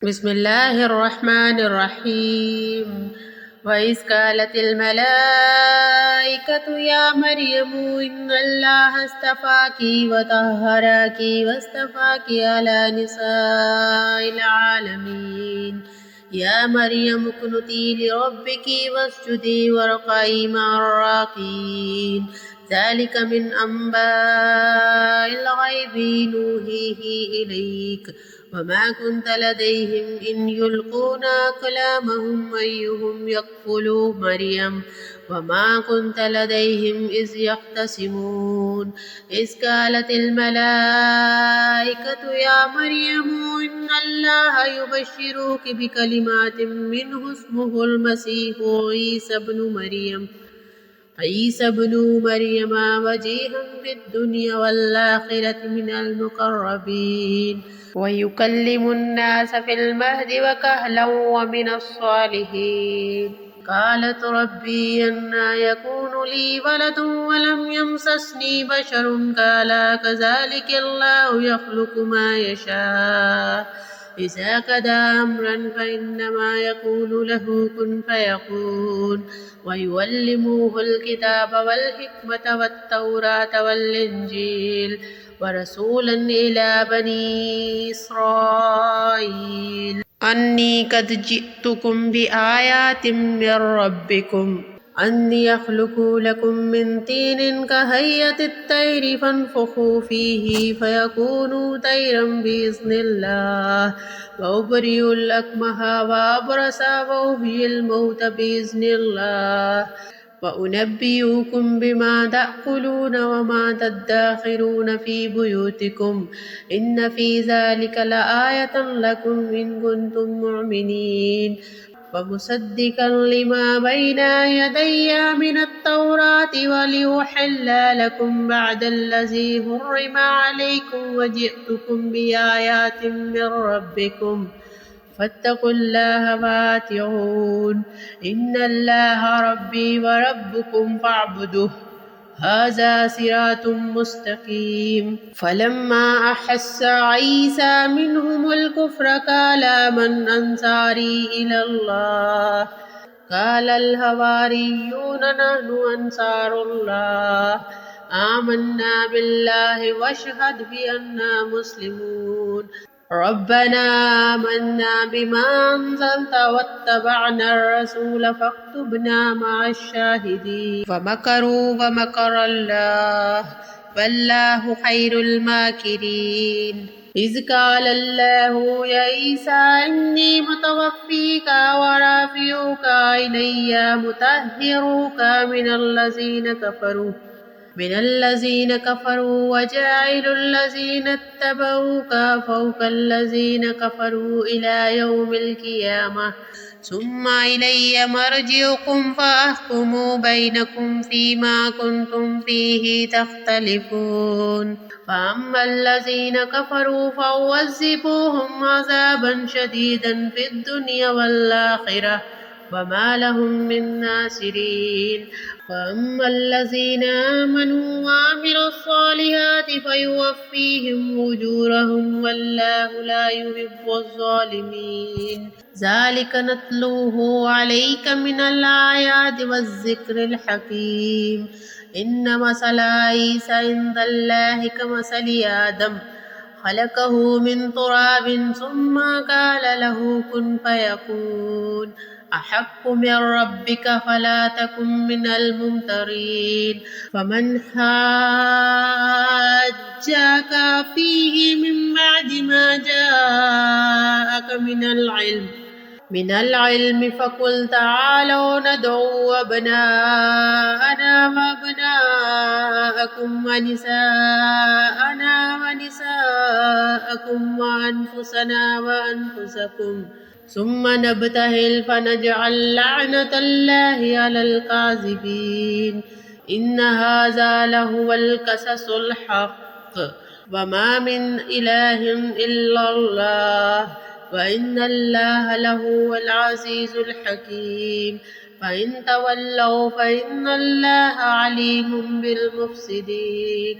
बिस्मिल्लाहिर्रहमानिर्रहीम। वइज़ क़ालतिल मलाइकतु या मरियम इन्नल्लाह अस्तफ़ाकी व तहहरकी वस्तफ़ाकी अला निसाइल आलमीन। या मरियम उक़्नुती लिरब्बिकी वस्जुदी वरक़ई मअर्राक़ीन। ज़ालिक मिन अंबाइल ग़ैबि नूहीही इलैक वमा कुन्त लदैहिम इन युल्क़ूना अक़लामहुम अय्युहुम यक्फ़ुलु मरियम वमा कुन्त लदैहिम इज़ यख़्तसिमून। इज़ क़ालतिल मलाइकतु या मरियम इन्नल्लाह युबश्शिरुकी बिकलिमातिम मिन्हु इस्मुहुल मसीहु ईसा इब्नु मरियम वजीहन फ़िद्दुनिया वल आख़िरति मिनल मुक़र्रबीन व युकल्लिमुन्नास फ़िल महदि व कहलन व मिनस्सालिहीन। क़ालत रब्बी अन्ना यकूनु ली वलदुन व लम यमससनी बशरुन क़ाला कज़ालिकल्लाहु यख़्लुक़ु मा यशा इज़ा क़दा अम्रन फ़इन्नमा यक़ूलु लहु कुन फ़यकून। व युअल्लिमुहुल किताब वल हिकमत वत्तौरात वल इंजील व रसूलन इला बनी इस्राईल अन्नी क़द जिअ्तुकुम बिआयातिम मिर रब्बिकुम अन्नी अख़्लुक़ु लकुम मिन तीनिन कहय्यतित तैरि फन्फ़ुख़ू फ़ीही फ़यकूनु तैरन बिइज़्निल्लाह व उबरिउल अकमह व अबरस व उह्यिल मौत बिइज़्निल्लाह व उनब्बिउकुम बिमा तअकुलून व मा तद्दाख़िरून फ़ी बुयूतिकुम इन्न फ़ी ज़ालिका लआयतन लकुम इन कुन्तुम मुमिनीन। व मुसद्दिक़न लिमा बैना यदैया मिनत तौराति व लिउहिल्ला लकुम बअदल्लज़ी हुर्रिमा अलैकुम व जिअ्तुकुम बिआयातिम मिर रब्बिकुम फत्तक़ुल्लाह वातिऊन इन्नल्लाह रब्बी व रब्बुकुम फ़अब्दुह हाज़ा सिरातुम मुस्तक़ीम। फ़लम्मा अहस्स ईसा मिन्हुमुल कुफ़्र क़ाल मन अंसारी इलल्लाह क़ालल हवारिय्यून नहनु अंसारुल्लाह आमन्ना बिल्लाहि वशहद बिअन्ना मुस्लिमून। रब्बना आमन्ना बिमा अंज़ल्त वत्तबअना अर्रसूल फक्तुबना मअश्शाहिदीन। वमकरू वमकरल्लाह वल्लाहु खैरुल माकिरीन। इज़ क़ालल्लाहु या ईसा इन्नी मुतवफ़्फ़ीका व राफ़िउका इलैया मुतह्हिरुका मिनल्लज़ीन कफ़रू व जाइलुल्लज़ीन इत्तबऊका फ़ौक़ल्लज़ीन कफ़रू इला यौमिल क़ियामह सुम्मा इलैया मर्जिउकुम फ़अहकुमु बैनकुम फ़ीमा कुन्तुम फ़ीहि तख़्तलिफ़ून। फ़अम्मल्लज़ीन कफ़रू फ़अुअज़्ज़िबुहुम अज़ाबन शदीदन फ़िद्दुनिया वल आख़िरह वमा लहुम मिन नासिरीन। फ़अम्मल्लज़ीन आमनू वअमिलुस्सालिहाति फ़युवफ़्फ़ीहिम उजूरहुम वल्लाहु ला युहिब्बुज़्ज़ालिमीन। ज़ालिक नत्लूहु अलैका मिनल आयाति वज़्ज़िक्रिल हकीम। इन्न मसला ईसा इंदल्लाहि कमसलि आदम खलक़हु मिन तुराबिन सुम्मा क़ाल लहु कुन फ़यकून। अहक्कु मिन रब्बिका फला तकुन मिनल मुमतरीन। फमन हाज्जाका फ़ीहि मिन बअदि मा जाअक मिनल इल्मि फ़क़ुल तआलौ नदउ अबनाअना व अबनाअकुम व निसाअना व निसाअकुम व अनफुसना व अनफुसकुम सुम्मा नब्तहिल फ़नजअल लअनतल्लाहि अलल काज़िबीन। इन्न हाज़ा लहुवल क़ससुल हक़्क़ व मा मिन इलाहिन इल्लल्लाह व इन्नल्लाह लहुवल अज़ीज़ुल हकीम। फ़इन तवल्लौ फ़इन्नल्लाह अलीमुम बिल मुफ़्सिदीन।